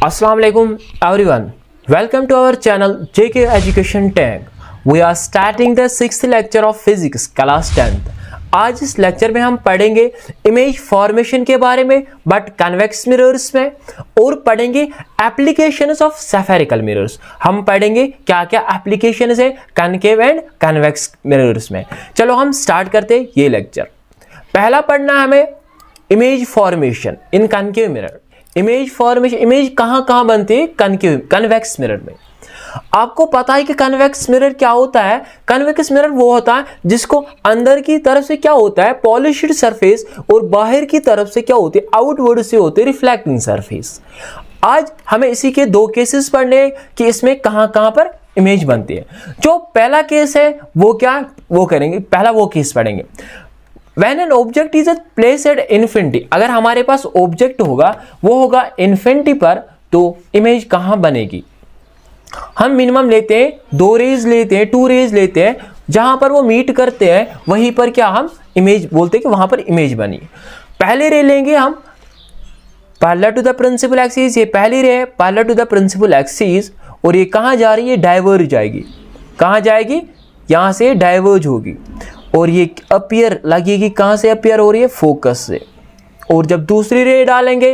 Assalamu alaikum everyone. Welcome to our channel JK Education Tech. We are starting the 6th lecture of physics class 10th. आज इस lecture में हम पढ़ेंगे image formation के बारे में बट कन्वेक्स मिरर्स में, और पढ़ेंगे एप्लीकेशंस ऑफ स्फेरिकल मिरर्स। हम पढ़ेंगे क्या क्या एप्लीकेशंस है कनकेव एंड कन्वेक्स मिरर्स में। चलो हम स्टार्ट करते हैं ये लेक्चर। पहला पढ़ना है हमें इमेज फॉर्मेशन इन concave mirror. Image formation, image कहाँ बनती है? कन्वेक्स मिरर में। आपको पता है कि कन्वेक्स मिरर क्या होता है? कन्वेक्स मिरर वो होता है जिसको अंदर की तरफ से क्या होता है, पॉलिश्ड सरफेस, और बाहर की तरफ से क्या होती है, आउटवर्ड से होती है रिफ्लेक्टिंग सरफेस। आज हमें इसी के दो केसेस पढ़ने हैं कि इसमें कहां पर इमेज बनती है। जो पहला केस है वो क्या वो करेंगे, पहला वो केस पढ़ेंगे। When an object is placed at infinity, अगर हमारे पास ऑब्जेक्ट होगा वो होगा इन्फिनिटी पर, तो इमेज कहां बनेगी? हम मिनिमम लेते हैं 2 रेज लेते हैं, 2 रेज लेते हैं, जहां पर वो मीट करते हैं वहीं पर क्या हम इमेज बोलते हैं कि वहां पर इमेज बनी। पहले रे लेंगे हम parallel to the principal axis, ये पहली रे है parallel to the principal axis, और ये कहां जा रही है, डाइवर्ज जाएगी। कहां जाएगी? यहां से डाइवर्ज होगी, और ये अपीयर लगेगी, कहां से अपीयर हो रही है, फोकस से। और जब दूसरी रे डालेंगे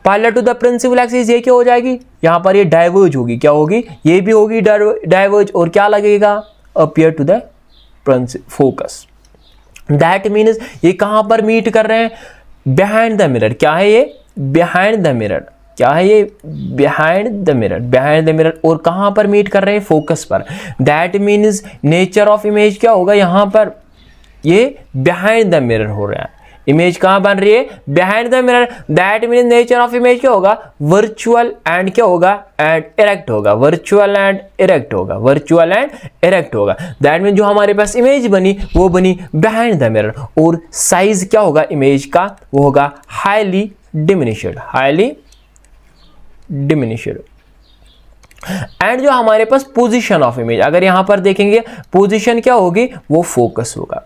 parallel to the principal axis, ये क्या हो जाएगी, यहां पर ये डाइवर्ज होगी। क्या होगी? ये भी होगी डाइवर्ज, और क्या लगेगा, appear to the focus. That means ये कहां पर मीट कर रहे हैं, बिहाइंड द मिरर। क्या है ये? Behind the mirror. क्या है ये? Behind the mirror. Behind the mirror, और कहां पर मीट कर रहे हैं, फोकस पर। That means nature of image क्या होगा, यहां पर ये बिहाइंड द मिरर हो रहा है। इमेज कहां बन रही है, behind the mirror. That means nature of image क्या होगा, वर्चुअल एंड क्या होगा, एंड इरेक्ट होगा। वर्चुअल एंड इरेक्ट होगा। वर्चुअल एंड इरेक्ट होगा। दैट मीन्स जो हमारे पास इमेज बनी वो बनी बिहाइंड द मिरर। और साइज क्या होगा इमेज का, वो होगा highly diminished. Highly diminished. And जो हमारे पास पोजीशन ऑफ इमेज, अगर यहां पर देखेंगे पोजीशन क्या होगी, वो फोकस होगा।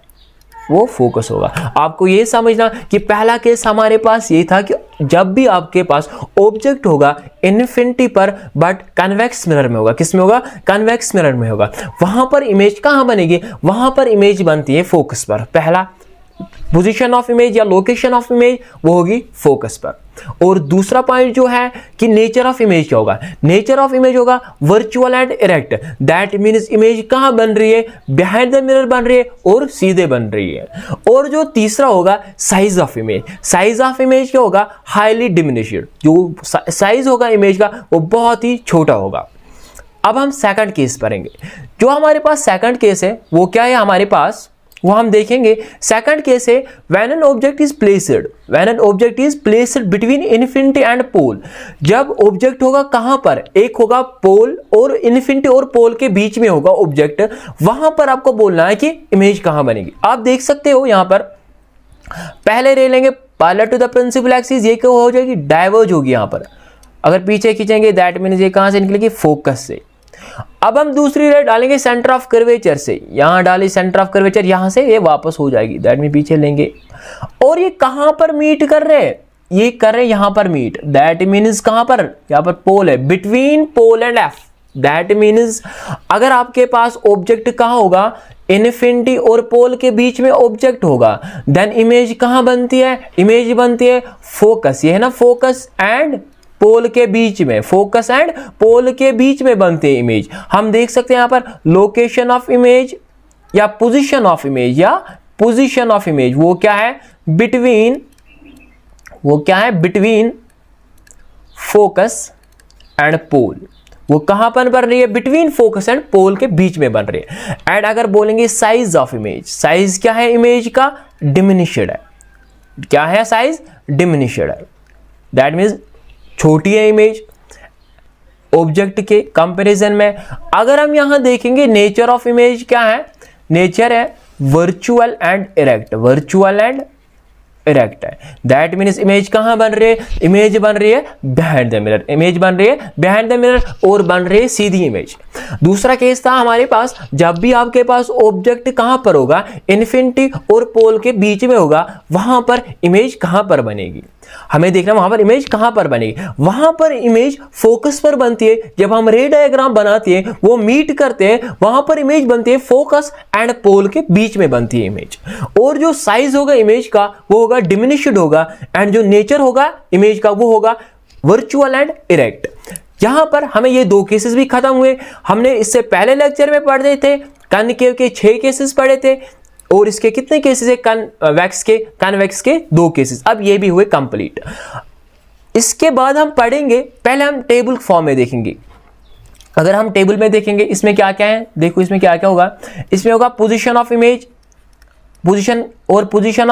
वो फोकस होगा। आपको ये समझना कि पहला केस हमारे पास ये था कि जब भी आपके पास ऑब्जेक्ट होगा इन्फिनिटी पर बट कन्वेक्स मिरर में होगा। किस में होगा? कन्वेक्स मिरर में होगा। वहां पर इमेज कहां बनेगी? वहां पर इमेज बनती है फोकस पर। पहला पोजीशन ऑफ इमेज या लोकेशन ऑफ इमेज वो होगी फोकस पर। और दूसरा पॉइंट जो है कि नेचर ऑफ इमेज क्या होगा, नेचर ऑफ इमेज होगा virtual and erect. That means image कहां बन रही है, बिहाइंड द मिरर बन रही है और सीधे बन रही है। और जो तीसरा होगा size of image. Size of image क्या होगा, हाईली डिमिनिश्ड। जो साइज होगा इमेज का वो बहुत ही छोटा होगा। अब हम सेकंड केस पढ़ेंगे। जो हमारे पास सेकंड केस है वो क्या है हमारे पास, वो हम देखेंगे। सेकंड केस है when an object is placed, when an object is placed between infinity and pole. जब ऑब्जेक्ट होगा कहां पर, एक होगा पोल और इन्फिनिटी और पोल के बीच में होगा ऑब्जेक्ट, वहां पर आपको बोलना है कि इमेज कहां बनेगी। आप देख सकते हो यहां पर पहले ले लेंगे parallel to the principal axis, ये क्या हो जाएगी, डाइवर्ज होगी। यहां पर अगर पीछे खींचेंगे दैट मीन्स ये कहां से निकलेगी, फोकस से। अब हम दूसरी रे डालेंगे सेंटर ऑफ कर्वेचर से, यहां डाली सेंटर ऑफ कर्वेचर, यहां से ये वापस हो जाएगी। दैट मीन पीछे लेंगे, और ये कहां पर मीट कर रहे हैं, ये कर रहे हैं यहां पर मीट। दैट मीन्स कहां पर, यहां पर पोल है, between pole and F. That means अगर आपके पास ऑब्जेक्ट कहां होगा, इन्फिनिटी और पोल के बीच में ऑब्जेक्ट होगा, देन इमेज कहां बनती है, इमेज बनती है फोकस। ये है ना फोकस एंड पोल के बीच में, फोकस एंड पोल के बीच में बनते हैं इमेज। हम देख सकते हैं यहां पर लोकेशन ऑफ इमेज या पोजीशन ऑफ इमेज, या पोजीशन ऑफ इमेज वो क्या है, बिटवीन, वो क्या है, बिटवीन फोकस एंड पोल। वो कहां पर बन रही है, बिटवीन फोकस एंड पोल के बीच में बन रही है। एंड अगर बोलेंगे साइज ऑफ इमेज, साइज क्या है इमेज का, डिमिनिश्ड है। क्या है साइज, डिमिनिश्ड है। दैट मीन्स छोटी है इमेज ऑब्जेक्ट के कंपैरिजन में। अगर हम यहां देखेंगे नेचर ऑफ इमेज क्या है, नेचर है virtual and erect. Virtual and erect है। दैट मीन्स इमेज कहां बन रही है, इमेज बन रही है बिहाइंड द मिरर। इमेज बन रही है बिहाइंड द मिरर और बन रही है सीधी इमेज। दूसरा केस था हमारे पास, जब भी आपके पास ऑब्जेक्ट कहां पर होगा, इन्फिनिटी और पोल के बीच में होगा, वहां पर इमेज कहां पर बनेगी। हमें देखना वहां पर इमेज कहां पर बनेगी। वहां पर इमेज फोकस पर बनती है। जब हम रे डायग्राम बनाते हैं, वो मीट करते हैं, वहां पर इमेज बनती है फोकस एंड पोल के बीच में बनती है इमेज। और जो साइज होगा इमेज का वो होगा डिमिनिश्ड होगा, एंड जो नेचर होगा इमेज का वो होगा वर्चुअल एंड इरेक्ट। यहां पर हमें ये दो केसेस भी खत्म हुए। हमने इससे पहले लेक्चर में पढ़े थे कनकेव के 6 केसेस पढ़े थे, और इसके कितने केसेस है कन्वेक्स के 2 केसेस। अब ये भी हुए कंप्लीट। इसके बाद हम पढ़ेंगे, पहले हम टेबल फॉर्म में देखेंगे। अगर हम टेबल में देखेंगे इसमें क्या क्या है, देखो इसमें क्या क्या होगा। इसमें होगा position of image, position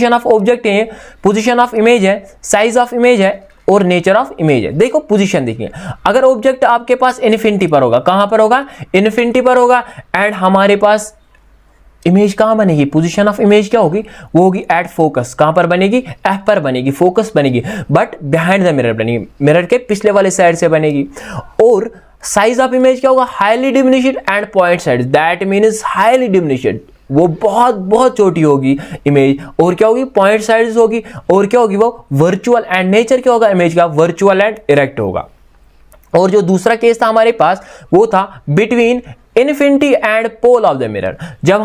of object है, पोजीशन ऑफ इमेज है, साइज ऑफ इमेज है और नेचर ऑफ इमेज है। देखो पोजीशन देखिए, अगर ऑब्जेक्ट आपके पास इन्फिनिटी पर होगा, कहां पर होगा, इन्फिनिटी पर होगा, एंड हमारे पास इमेज कहां बनेगी, पोजीशन ऑफ इमेज क्या होगी, वो होगी एट फोकस। कहां पर बनेगी, एफ पर बनेगी, फोकस बनेगी, बट बिहाइंड द मिरर बनेगी, मिरर के पिछले वाले साइड से बनेगी। और साइज ऑफ इमेज क्या होगा, highly diminished and point side, that means highly diminished, वो बहुत बहुत छोटी होगी इमेज, और क्या होगी, पॉइंट साइज होगी, और क्या होगी वो वर्चुअल, एंड नेचर क्या होगा इमेज का, वर्चुअल एंड इरेक्ट होगा। और जो दूसरा केस था हमारे पास वो था between infinity and pole of the mirror. जब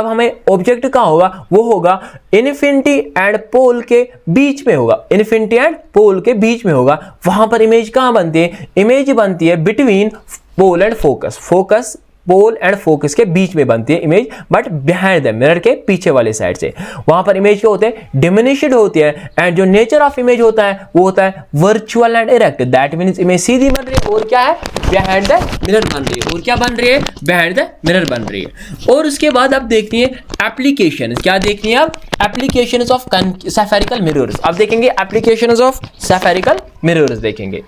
हमें ऑब्जेक्ट का होगा वो होगा इन्फिनिटी एंड पोल के बीच में होगा, इन्फिनिटी एंड पोल के बीच में होगा। वहां पर इमेज कहां बनती है, इमेज बनती है between pole and focus, pole and focus के बीच में बनती है image, but behind the mirror के पीछे वाले साइड से। वहां पर इमेज क्या होते हैं, डिमिनिश्ड होती है, एंड जो नेचर ऑफ इमेज होता है वो होता है virtual and erect, that means image सीधी बन रही है और क्या है, बिहाइंड द मिरर बन रही है, और क्या बन रही है, बिहाइंड द मिरर बन रही है। और उसके बाद अब देखनी है एप्लीकेशन, क्या देखनी है अब, एप्लीकेशंस ऑफ स्फेरिकल मिरर्स। अब देखेंगे एप्लीकेशंस ऑफ स्फेरिकल मिरर्स देखेंगे।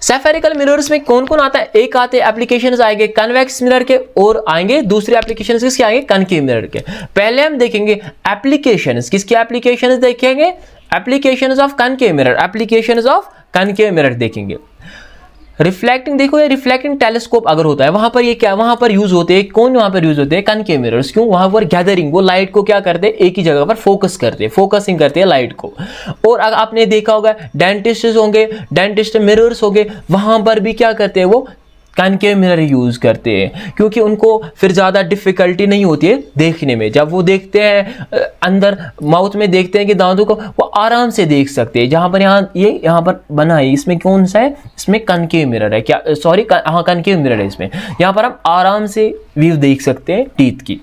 स्फेरिकल मिरर्स में कौन कौन आता है, एक आते एप्लीकेशंस आएंगे कन्वेक्स मिरर के, और आएंगे दूसरे एप्लीकेशंस किसके आएंगे, कनकेव मिरर के। पहले हम देखेंगे एप्लीकेशंस, किसके एप्लीकेशंस देखेंगे, applications of concave mirror, applications of concave mirror देखेंगे। रिफ्लेक्टिंग, देखो ये रिफ्लेक्टिंग टेलीस्कोप अगर होता है वहां पर, ये क्या वहां पर यूज होते हैं, कौन वहां पर यूज होते हैं, कनकेव मिरर्स। क्यों, वहां पर गैदरिंग, वो लाइट को क्या करते हैं, एक ही जगह पर फोकस करते हैं, फोकसिंग करते हैं लाइट को। और अगर आपने देखा होगा डेंटिस्ट होंगे, डेंटिस्ट मिरर्स होंगे, वहां पर भी क्या करते हैं, वो कनकेव मिरर यूज करते हैं, क्योंकि उनको फिर ज्यादा डिफिकल्टी नहीं होती है देखने में। जब वो देखते हैं अंदर माउथ में देखते हैं कि दांतों को, वो आराम से देख सकते हैं। जहां पर यहाँ पर बना है, इसमें कौन सा है, इसमें कनकेव मिरर है, क्या सॉरी हाँ कनकेव मिरर है इसमें। यहाँ पर हम आराम से व्यू देख सकते हैं टीथ की।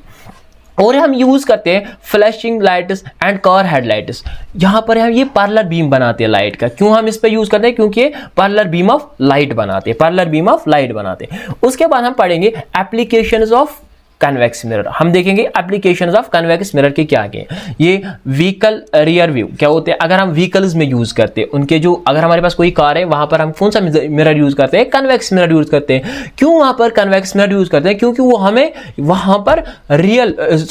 और हम यूज करते हैं flashing lights and car headlights. यहाँ पर हम ये पार्लर बीम बनाते हैं लाइट का। क्यों हम इस पे यूज करते हैं, क्योंकि ये पार्लर बीम ऑफ लाइट बनाते हैं, पार्लर बीम ऑफ लाइट बनाते हैं। उसके बाद हम पढ़ेंगे एप्लीकेशंस ऑफ कन्वेक्स मिरर। हम देखेंगे एप्लीकेशंस ऑफ कन्वेक्स मिरर के क्या क्या है। ये व्हीकल रियर व्यू क्या होते हैं, अगर हम व्हीकल्स में यूज करते हैं उनके जो, अगर हमारे पास कोई कार है वहां पर हम कौन सा मिरर यूज करते हैं, कन्वेक्स मिरर यूज करते हैं। क्यों वहां पर कन्वेक्स मिरर यूज करते हैं, क्योंकि वो हमें वहां पर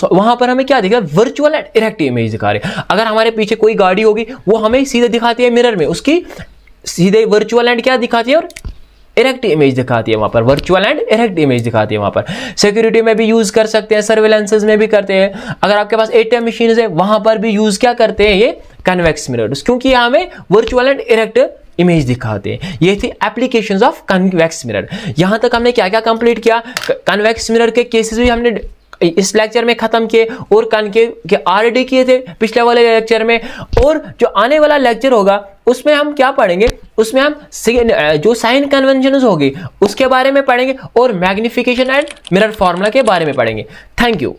वहां पर हमें क्या दिखा, वर्चुअल एंड इरेक्ट इमेज दिखा रहे। अगर हमारे पीछे कोई गाड़ी होगी वो हमें सीधे दिखाती है मिरर में, उसकी सीधे वर्चुअल एंड क्या दिखाती है और इरेक्ट इमेज दिखाती है, वहां पर वर्चुअल एंड इरेक्ट इमेज दिखाती है। वहां पर सिक्योरिटी में भी यूज कर सकते हैं, सर्वेलेंसेज में भी करते हैं। अगर आपके पास एटीएम मशीन है वहां पर भी यूज क्या करते हैं, ये कन्वेक्स मिरर्स, क्योंकि यहाँ हमें वर्चुअल एंड इरेक्ट इमेज दिखाते हैं। ये थी एप्लीकेशंस ऑफ कन्वेक्स मिरर। यहां तक हमने क्या क्या कंप्लीट किया, कन्वेक्स मिरर के केसेस भी हमने इस लेक्चर में खत्म किए, और कनकेव के ऑलरेडी किए थे पिछले वाले लेक्चर में। और जो आने वाला लेक्चर होगा उसमें हम क्या पढ़ेंगे, उसमें हम जो साइन कन्वेंशंस होगी उसके बारे में पढ़ेंगे, और मैग्निफिकेशन एंड मिरर फॉर्मूला के बारे में पढ़ेंगे। Thank you.